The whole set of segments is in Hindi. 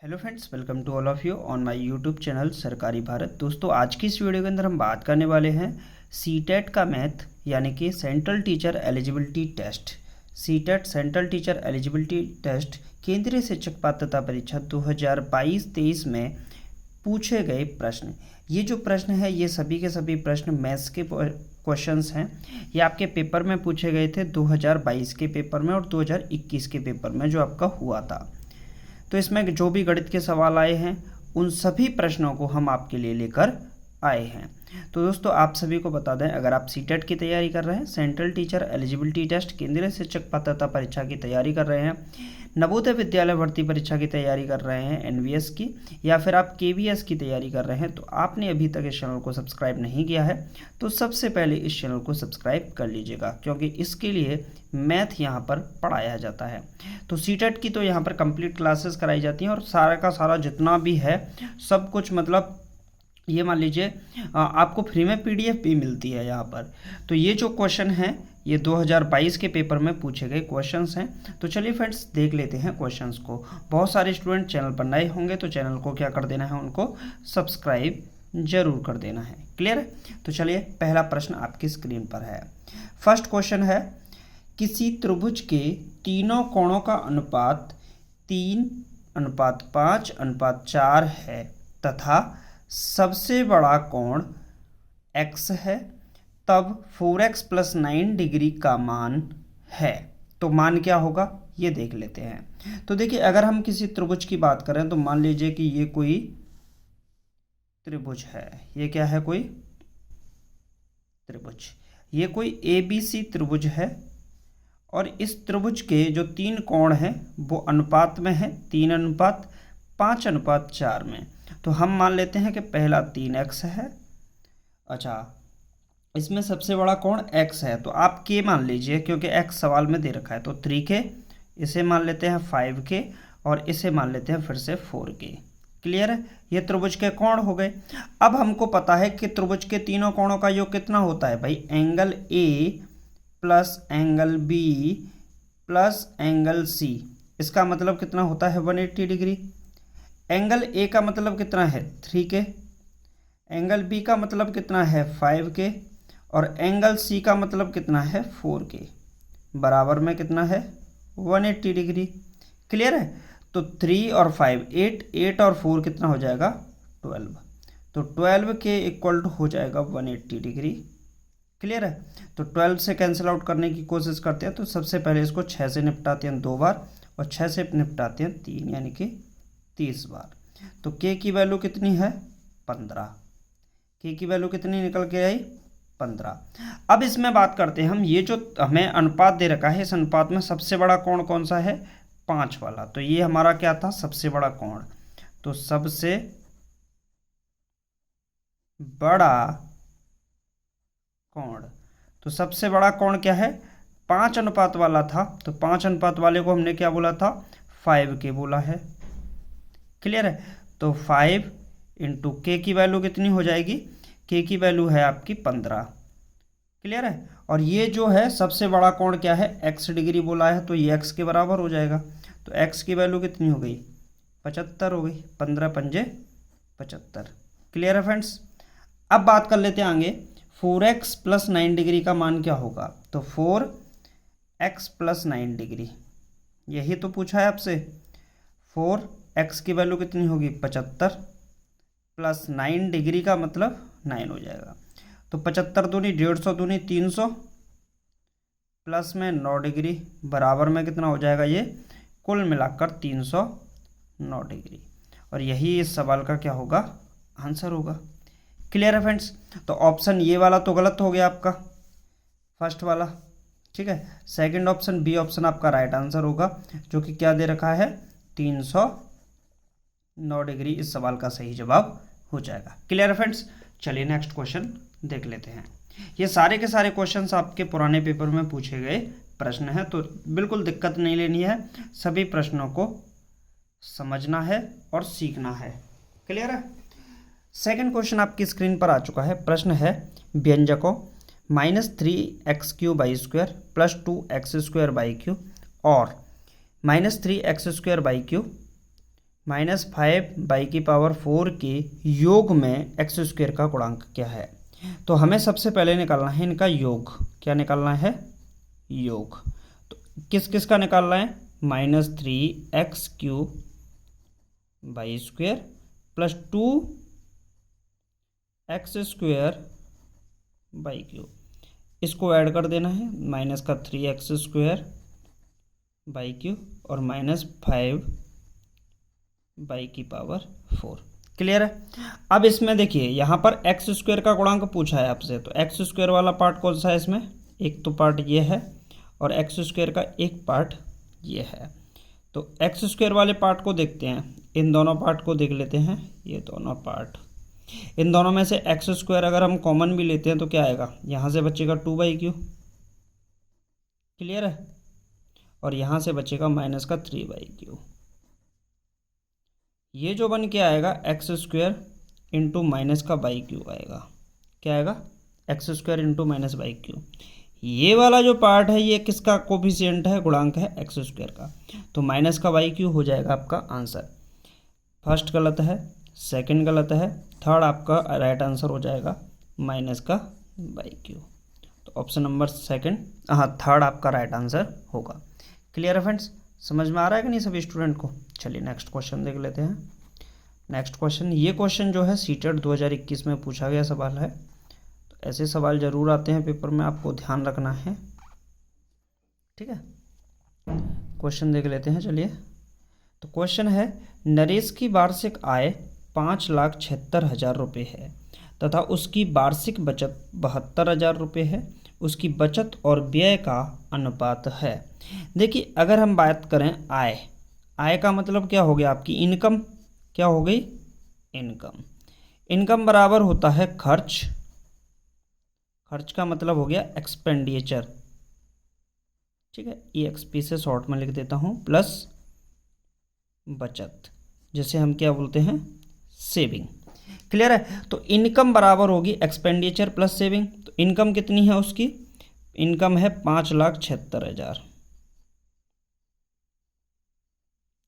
Hello friends, welcome to all of you on my YouTube channel Sarkari Bharat. दोस्तों, आज की इस वीडियो के अंदर हम बात करने वाले हैं सीटेट का मैथ यानी कि central teacher eligibility test. CTET central teacher eligibility test केंद्रीय शिक्षक पात्रता परीक्षा 2022-23 में पूछे गए प्रश्न। ये जो प्रश्न है ये सभी के सभी प्रश्न मैथ्स के क्वेश्चंस हैं। ये आपके पेपर में पूछे गए थे 2022 के पेपर में और 2021 के पेपर में जो आपका हुआ था। तो इसमें जो भी गणित के सवाल आए हैं उन सभी प्रश्नों को हम आपके लिए लेकर आए हैं। तो दोस्तों, आप सभी को बता दें, अगर आप सीटेट की तैयारी कर रहे हैं, सेंट्रल टीचर एलिजिबिलिटी टेस्ट केंद्रीय शिक्षक पात्रता परीक्षा की तैयारी कर रहे हैं, नवोदय विद्यालय भर्ती परीक्षा की तैयारी कर रहे हैं एनवीएस की, या फिर आप केवीएस की तैयारी कर रहे हैं, तो आपने अभी तक इस चैनल को सब्सक्राइब नहीं किया है तो सबसे पहले इस चैनल को सब्सक्राइब कर लीजिएगा, क्योंकि इसके लिए मैथ यहाँ पर पढ़ाया जाता है। तो सीटेट की तो यहाँ पर कंप्लीट क्लासेस कराई जाती हैं और सारा का सारा जितना भी है सब कुछ, मतलब ये मान लीजिए आपको फ्री में पीडीएफ भी मिलती है यहाँ पर। तो ये जो क्वेश्चन है ये 2022 के पेपर में पूछे गए क्वेश्चंस हैं। तो चलिए फ्रेंड्स, देख लेते हैं क्वेश्चंस को। बहुत सारे स्टूडेंट चैनल पर नए होंगे तो चैनल को क्या कर देना है, उनको सब्सक्राइब जरूर कर देना है। क्लियर है? तो चलिए, पहला प्रश्न आपकी स्क्रीन पर है। फर्स्ट क्वेश्चन है, किसी त्रिभुज के तीनों कोणों का अनुपात 3:5:4 है तथा सबसे बड़ा कोण x है, तब 4x + 9 डिग्री का मान है। तो मान क्या होगा ये देख लेते हैं। तो देखिए, अगर हम किसी त्रिभुज की बात करें तो मान लीजिए कि ये कोई त्रिभुज है। ये क्या है? कोई त्रिभुज। ये कोई ABC त्रिभुज है और इस त्रिभुज के जो तीन कोण हैं वो अनुपात में है, 3:5:4 में। तो हम मान लेते हैं कि पहला 3x है। अच्छा, इसमें सबसे बड़ा कोण x है, तो आप k मान लीजिए क्योंकि x सवाल में दे रखा है। तो 3k, इसे मान लेते हैं 5k और इसे मान लेते हैं फिर से 4k। क्लियर है? ये त्रिभुज के कोण हो गए। अब हमको पता है कि त्रिभुज के तीनों कोणों का योग कितना होता है भाई, angle A plus angle B plus angle C। इसका मतलब कितना होता है 180 डिग्री। एंगल A का मतलब कितना है 3k, एंगल B का मतलब कितना है 5k और एंगल C का मतलब कितना है 4k, बराबर में कितना है 180 डिग्री। क्लियर है? तो 3 और 5 8 और 4 कितना हो जाएगा 12। तो 12 के इक्वल टू हो जाएगा 180 डिग्री। क्लियर है? तो 12 से कैंसिल आउट करने की कोशिश करते हैं। तो सबसे पहले इसको 6 से निपटाते हैं 2 बार और 6 से निपटाते हैं 3, यानी कि 30 बार। तो k की वैल्यू कितनी है 15। k की वैल्यू कितनी निकल के आई 15। अब इसमें बात करते हैं हम, ये जो हमें अनुपात दे रखा है इस अनुपात में सबसे बड़ा कोण कौन सा है 5 वाला। तो ये हमारा क्या था सबसे बड़ा कोण। तो सबसे बड़ा कोण, तो सबसे बड़ा कोण क्या है 5 अनुपात वाला था। तो 5 अनुपात वाले को हमने क्या बोला था 5k बोला है। क्लियर है? तो 5 इंटू k की वैल्यू कितनी हो जाएगी, k की वैल्यू है आपकी 15। क्लियर है? और ये जो है सबसे बड़ा कोण क्या है x डिग्री बोला है, तो ये x के बराबर हो जाएगा। तो x की वैल्यू कितनी हो गई 75 हो गई, 15 पंजे 75। क्लियर है फ्रेंड्स? अब बात कर लेते हैं आगे, 4x + 9 डिग्री का मान क्या होगा। तो 4x + 9 डिग्री, यही तो पूछा है आपसे। 4x की वैल्यू कितनी होगी 75 प्लस 9 डिग्री का मतलब 9 हो जाएगा। तो 75 दूनी 150 दूनी 300 प्लस में 9 डिग्री बराबर में कितना हो जाएगा, ये कुल मिलाकर 309 डिग्री। और यही इस सवाल का क्या होगा आंसर होगा। क्लियर है फ्रेंड्स? तो ऑप्शन ये वाला तो गलत हो गया आपका, फर्स्ट वाला। ठीक है, सेकंड ऑप्शन बी ऑप्शन आपका राइट आंसर होगा, जो कि क्या दे रखा है 309 डिग्री इस सवाल का सही जवाब हो जाएगा। क्लियर है फ्रेंड्स? चलिए नेक्स्ट क्वेश्चन देख लेते हैं। ये सारे के सारे क्वेश्चंस आपके पुराने पेपर में पूछे गए प्रश्न हैं, तो बिल्कुल दिक्कत नहीं लेनी है, सभी प्रश्नों को समझना है और सीखना है। क्लियर है? सेकंड क्वेश्चन आपकी स्क्रीन पर आ चुका है। प्रश्न है, व्यंजकों -3x³ + 2x² / और -3x² / -5/4 के योग में एक्स स्क्वायर का गुणांक क्या है। तो हमें सबसे पहले निकालना है इनका योग। क्या निकालना है? योग। तो किस किस का निकालना है? -3x³ plus 2x²/3। इसको ऐड कर देना है, माइनस का 3x² और -5/4। क्लियर है? अब इसमें देखिए यहाँ पर एक्स स्क्वायर का गुणांक पूछा है आपसे, तो एक्स स्क्वायर वाला पार्ट कौन सा है इसमें? एक तो पार्ट ये है और एक्स स्क्वायर का एक पार्ट ये है। तो एक्स स्क्वायर वाले पार्ट को देखते हैं, इन दोनों पार्ट को देख लेते हैं। ये दोनों पार्ट, इन दोनों में से एक्स स्क्वायर अगर हम कॉमन भी लेते हैं तो क्या आएगा? यहाँ से बचेगा 2/q। क्लियर है? और यहाँ से बचेगा माइनस का 3/q। ये जो बन के आएगा एक्स स्क्वायर इंटू माइनस का /q आएगा। क्या आएगा? X square into minus /q। ये वाला जो पार्ट है ये किसका कोफिशिएंट है? गुणांक है एक्स स्क्वायर का। तो माइनस का /q हो जाएगा आपका आंसर। फर्स्ट गलत है, सेकंड गलत है, थर्ड आपका राइट आंसर हो जाएगा माइनस का /q। तो ऑप्शन नंबर सेकंड, थर्ड आपका राइट आंसर होगा। क्लियर है फ्रेंड्स? समझ में आ रहा है कि नहीं सभी स्टूडेंट को? चलिए नेक्स्ट क्वेश्चन देख लेते हैं। नेक्स्ट क्वेश्चन, ये क्वेश्चन जो है सीटेट 2021 में पूछा गया सवाल है। तो ऐसे सवाल जरूर आते हैं पेपर में, आपको ध्यान रखना है। ठीक है, क्वेश्चन देख लेते हैं। चलिए, तो क्वेश्चन है, नरेश की वार्षिक आय 5,76,000 रुपये है तथा उसकी वार्षिक बचत 72,000 रुपये है। उसकी बचत और व्यय का अनुपात है। देखिए, अगर हम बात करें आय, आय का मतलब क्या हो गया? आपकी इनकम। क्या हो गई? इनकम। इनकम बराबर होता है खर्च। खर्च का मतलब हो गया एक्सपेंडिचर। ठीक है, EXP से शॉर्ट में लिख देता हूँ, प्लस बचत, जैसे हम क्या बोलते हैं? सेविंग। क्लियर है? तो इनकम बराबर होगी एक्सपेंडिचर प्लस सेविंग। तो इनकम कितनी है उसकी? इनकम है 5,76,000।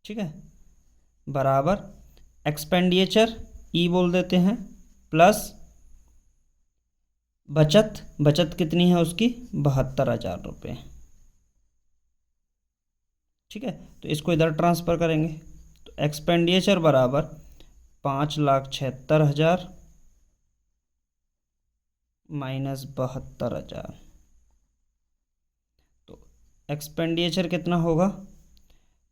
ठीक है, बराबर एक्सपेंडिचर ई बोल देते हैं, प्लस बचत। बचत कितनी है उसकी? 72,000 रुपये। ठीक है, तो इसको इधर ट्रांसफ़र करेंगे। तो एक्सपेंडिचर बराबर 5,76,000 माइनस 72,000। तो एक्सपेंडिचर कितना होगा?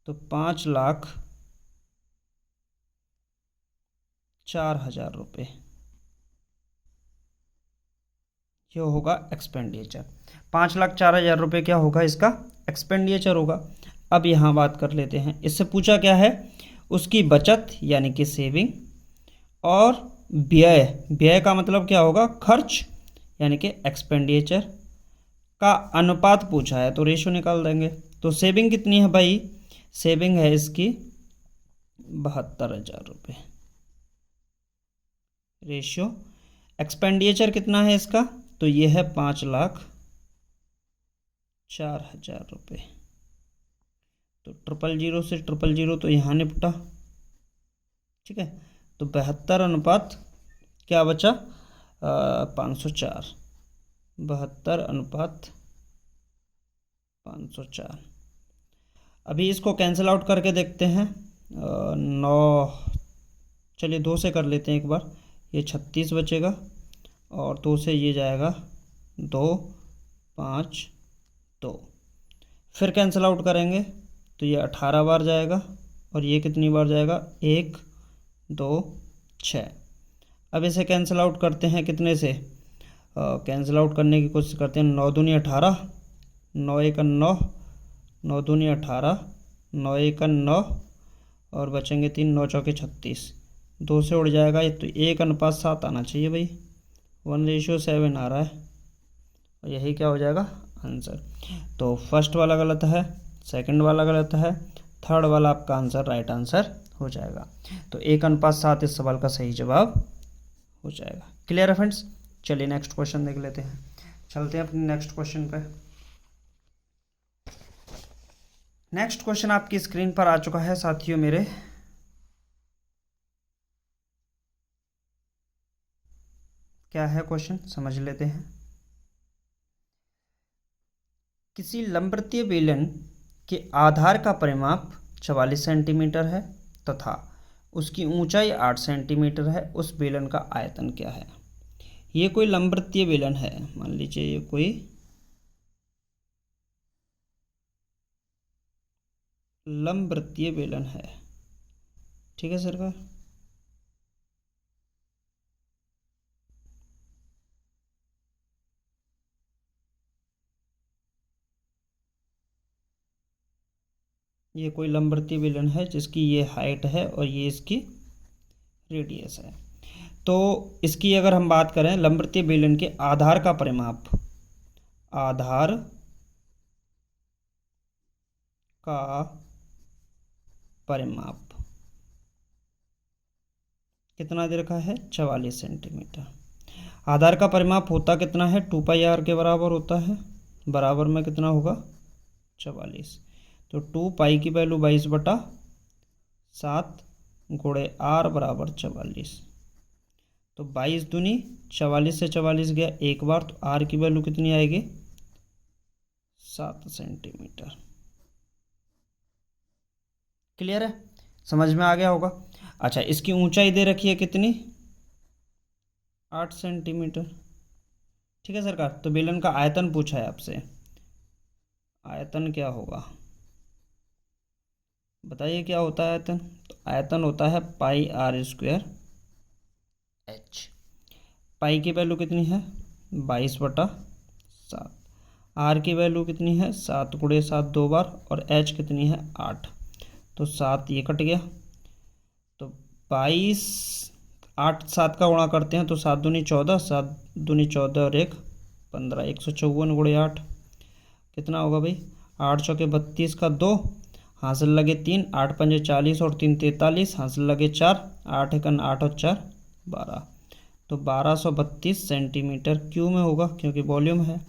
तो 5,04,000 रुपये। ये होगा एक्सपेंडिचर। 5,04,000 रुपये क्या होगा? इसका एक्सपेंडिचर होगा। अब यहाँ बात कर लेते हैं, इससे पूछा क्या है? उसकी बचत यानी कि सेविंग, और व्यय। व्यय का मतलब क्या होगा? खर्च यानी कि एक्सपेंडिचर का अनुपात पूछा है, तो रेशो निकाल देंगे। तो सेविंग कितनी है भाई? सेविंग है इसकी 72,000 रुपये। रेशियो एक्सपेंडिचर कितना है इसका? तो ये है 5,04,000 रुपये। तो 000 से 000 तो यहाँ निपटा। ठीक है, तो 72 अनुपात क्या बचा? 504। 72 अनुपात 504। अभी इसको कैंसिल आउट करके देखते हैं। 9, चलिए 2 से कर लेते हैं एक बार। ये 36 बचेगा और 2 से ये जाएगा 2, 5, 2। फिर कैंसिल आउट करेंगे तो ये 18 बार जाएगा और ये कितनी बार जाएगा? 1, 2, 6। अब इसे कैंसिल आउट करते हैं कितने से? कैंसिल आउट करने की कोशिश करते हैं। 9 दूनी 18, 9 1 9, 9 दूनी 18, 9 1 9 और बचेंगे 3, 9 चौके 36। 2 से उड़ जाएगा ये, तो 1:7 आना चाहिए भाई। 1:7 आ रहा है और यही क्या हो जाएगा? आंसर। तो फर्स्ट वाला गलत है, सेकंड वाला गलत है, थर्ड वाला आपका आंसर राइट आंसर हो जाएगा। तो 1:7 इस सवाल का सही जवाब हो जाएगा। क्लियर है फ्रेंड्स? चलिए नेक्स्ट क्वेश्चन देख लेते हैं। चलते हैं अपने नेक्स्ट क्वेश्चन पे। नेक्स्ट क्वेश्चन आपकी स्क्रीन पर आ चुका है साथियों मेरे। क्या है क्वेश्चन, समझ लेते हैं। किसी लंबवृत्तीय बेलन के आधार का परिमाप 44 सेंटीमीटर है तथा उसकी ऊंचाई 8 सेंटीमीटर है, उस बेलन का आयतन क्या है। ये कोई लंबवृत्तीय बेलन है, मान लीजिए ये कोई लंबवृत्तीय बेलन है, ठीक है सरकार। ये कोई लंबवृत्तीय बेलन है जिसकी ये हाइट है और ये इसकी रेडियस है। तो इसकी अगर हम बात करें लंबवृत्तीय बेलन के आधार का परिमाप, आधार का परिमाप कितना दे रखा है, 44 सेंटीमीटर। आधार का परिमाप होता कितना है, 2πr के बराबर होता है, बराबर में कितना होगा 44। तो 2π की वैल्यू 22/7 गुणे r बराबर 44। तो 22 दूनी 44 से 44 गया एक बार, तो r की वैल्यू कितनी आएगी 7 सेंटीमीटर। क्लियर है, समझ में आ गया होगा। अच्छा, इसकी ऊंचाई दे रखी है कितनी, 8 सेंटीमीटर, ठीक है सरकार। तो बेलन का आयतन पूछा है आपसे, आयतन क्या होगा बताइए, क्या होता है आयतन। तो आयतन होता है πr²h। पाई की वैल्यू कितनी है 22/7, आर की वैल्यू कितनी है 7 गुणे 7 दो बार, और एच कितनी है 8। तो 7 ये कट गया, तो 22, 8 7 का गुणा करते हैं तो 7 दूनी 14, 7 दूनी 14 और 1 15, 154 गुणे 8 कितना होगा भाई, 8 चौके 32 का 2, हासिल लगे 3, 8 पंजे 40 और 3 43, हासिल लगे 4, 8 एकन 8 और 4 12। तो 1232 सेंटीमीटर क्यू में होगा क्योंकि वॉल्यूम है।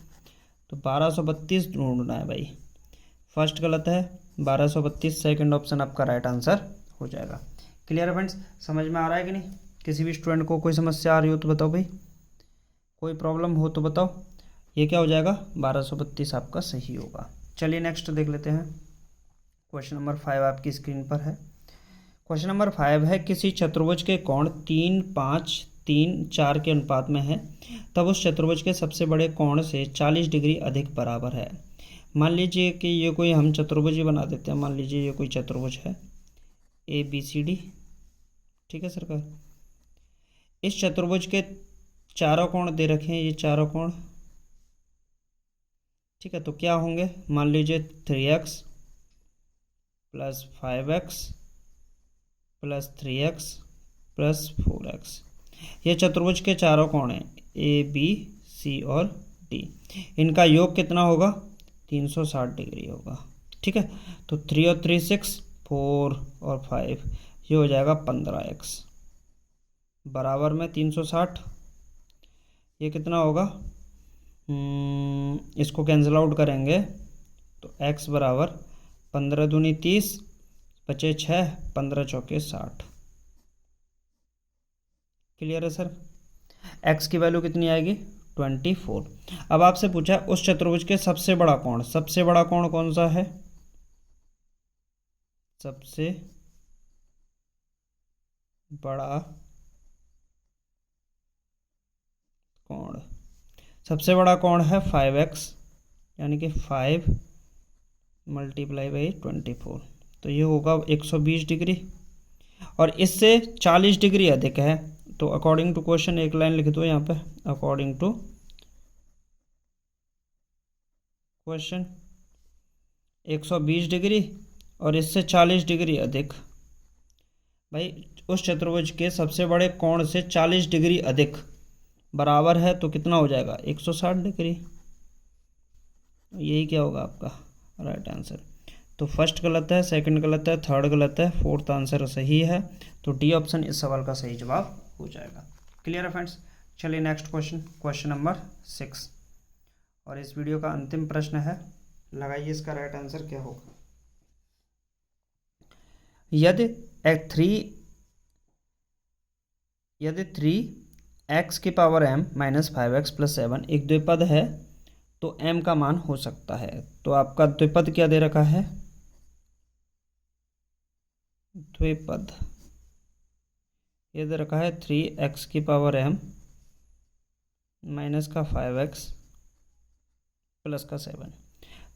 तो 1232 ढूंढना है भाई, फर्स्ट गलत है, 1232 सेकंड ऑप्शन आपका राइट आंसर हो जाएगा। क्लियर है फ्रेंड्स, समझ में आ रहा है कि नहीं। किसी भी स्टूडेंट को कोई समस्या आ रही हो तो बताओ भाई, कोई प्रॉब्लम हो तो बताओ। ये क्या हो जाएगा 1232 आपका सही होगा। चलिए नेक्स्ट देख लेते हैं। क्वेश्चन नंबर 5 आपकी स्क्रीन पर है। क्वेश्चन नंबर 5 है, किसी चतुर्भुज के कोण 3, 5, 3, 4 के अनुपात में है, तब उस चतुर्भुज के सबसे बड़े कोण से 40 डिग्री अधिक बराबर है। मान लीजिए कि ये कोई हम चतुर्भुज ही बना देते हैं, मान लीजिए ये कोई चतुर्भुज है ABCD, ठीक है सरकार। इस चतुर्भुज के चारों कोण दे रखे हैं, ये चारों कोण, ठीक है। तो क्या होंगे, मान लीजिए 3x + 5x + 3x + 4x, ये चतुर्भुज के चारों कोण हैं ABC और D। इनका योग कितना होगा 360 डिग्री होगा, ठीक है। तो 3 और 3 6, 4 और 5, ये हो जाएगा 15x बराबर में 360। ये कितना होगा, इसको कैंसिल आउट करेंगे तो x बराबर 15 दूनी 30, बचे 6, 15 चौके 60। क्लियर है सर। x की वैल्यू कितनी आएगी 24। अब आपसे पूछा उस चतुर्भुज के सबसे बड़ा कोण, सबसे बड़ा कोण कौन सा है, सबसे बड़ा कोण, सबसे बड़ा कोण है 5x, यानी कि 5 × 24, तो ये होगा 120 डिग्री, और इससे 40 डिग्री अधिक है। तो अकॉर्डिंग टू क्वेश्चन एक लाइन लिख दो यहाँ पे, अकॉर्डिंग टू क्वेश्चन 120 डिग्री और इससे 40 डिग्री अधिक। भाई उस चतुर्भुज के सबसे बड़े कोण से 40 डिग्री अधिक बराबर है, तो कितना हो जाएगा 160 डिग्री। यही क्या होगा आपका राइट आंसर। तो फर्स्ट गलत है, सेकंड गलत है, थर्ड गलत है, फोर्थ आंसर सही है। तो डी ऑप्शन इस सवाल का सही जवाब हो जाएगा। क्लियर है फ्रेंड्स। चलिए नेक्स्ट क्वेश्चन, क्वेश्चन नंबर 6, और इस वीडियो का अंतिम प्रश्न है, लगाइए इसका राइट आंसर क्या होगा। यदि 3 एक्स की power m minus 5x plus 7 एक द्विपद है तो m का मान हो सकता है। तो आपका द्विपद क्या दे रखा है, द्विपद ये दे रखा है 3x की पावर m माइनस का 5x प्लस का 7।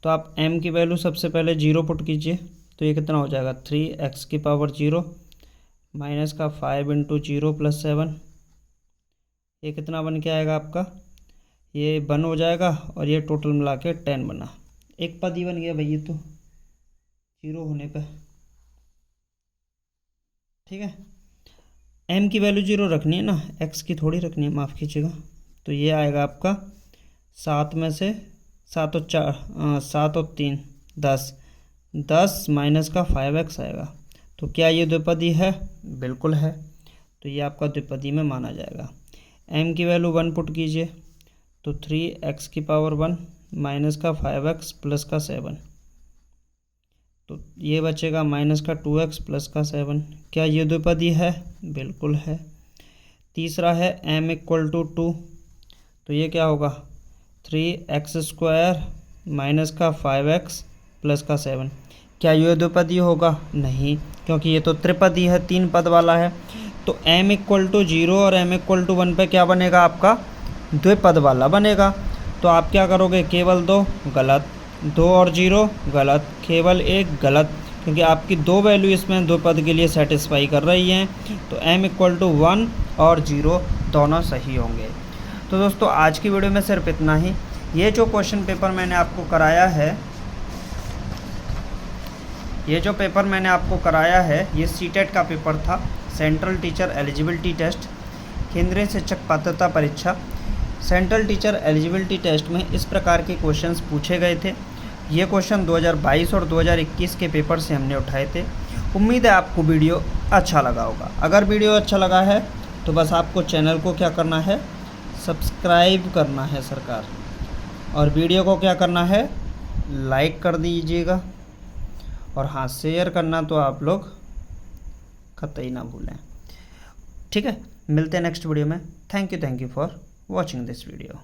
तो आप m की वैल्यू सबसे पहले 0 पुट कीजिए, तो ये कितना हो जाएगा 3x की पावर 0 माइनस का 5 इंटू 0 प्लस 7, ये कितना बन के आएगा आपका, ये 1 हो जाएगा और ये टोटल मिला के 10 बना, एक पद ही बन गया भाई ये तो 0 होने पे। ठीक है, m की वैल्यू 0 रखनी है ना, x की थोड़ी रखनी है, माफ़ कीजिएगा। तो ये आएगा आपका 7 में से 7 और 4 7 और 3 10, 10 माइनस का 5x आएगा। तो क्या ये द्विपदी है, बिल्कुल है, तो ये आपका द्विपदी में माना जाएगा। m की वैल्यू 1 पुट कीजिए, तो 3x की पावर 1 माइनस का 5x प्लस का 7, तो ये बचेगा माइनस का 2x प्लस का 7। क्या ये द्विपदी है, बिल्कुल है। तीसरा है m इक्वल टू 2, तो ये क्या होगा 3x स्क्वायर माइनस का 5x प्लस का 7। क्या ये द्विपदी होगा, नहीं, क्योंकि ये तो त्रिपदी है, 3 पद वाला है। तो m इक्वल टू 0 और m इक्वल टू 1 पे क्या बनेगा आपका, द्विपद वाला बनेगा। तो आप क्या करोगे, केवल 2 गलत, 2 और 0 गलत, केवल 1 गलत, क्योंकि आपकी 2 वैल्यू इसमें द्विपद के लिए सेटिस्फाई कर रही हैं। तो m इक्वल टू 1 और 0 दोनों सही होंगे। तो दोस्तों आज की वीडियो में सिर्फ इतना ही। ये जो क्वेश्चन पेपर मैंने आपको कराया है, ये सीटेट का पेपर था, सेंट्रल टीचर एलिजिबिलिटी टेस्ट, केंद्रीय शिक्षक पात्रता परीक्षा। सेंट्रल टीचर एलिजिबिलिटी टेस्ट में इस प्रकार के क्वेश्चंस पूछे गए थे। ये क्वेश्चन 2022 और 2021 के पेपर से हमने उठाए थे। उम्मीद है आपको वीडियो अच्छा लगा होगा। अगर वीडियो अच्छा लगा है तो बस आपको चैनल को क्या करना है, सब्सक्राइब करना है सरकार, और वीडियो को क्या करना है, लाइक कर दीजिएगा, और हाँ शेयर करना तो आप लोग कतई ना भूलें। ठीक है, मिलते हैं नेक्स्ट वीडियो में। Thank you for watching this video.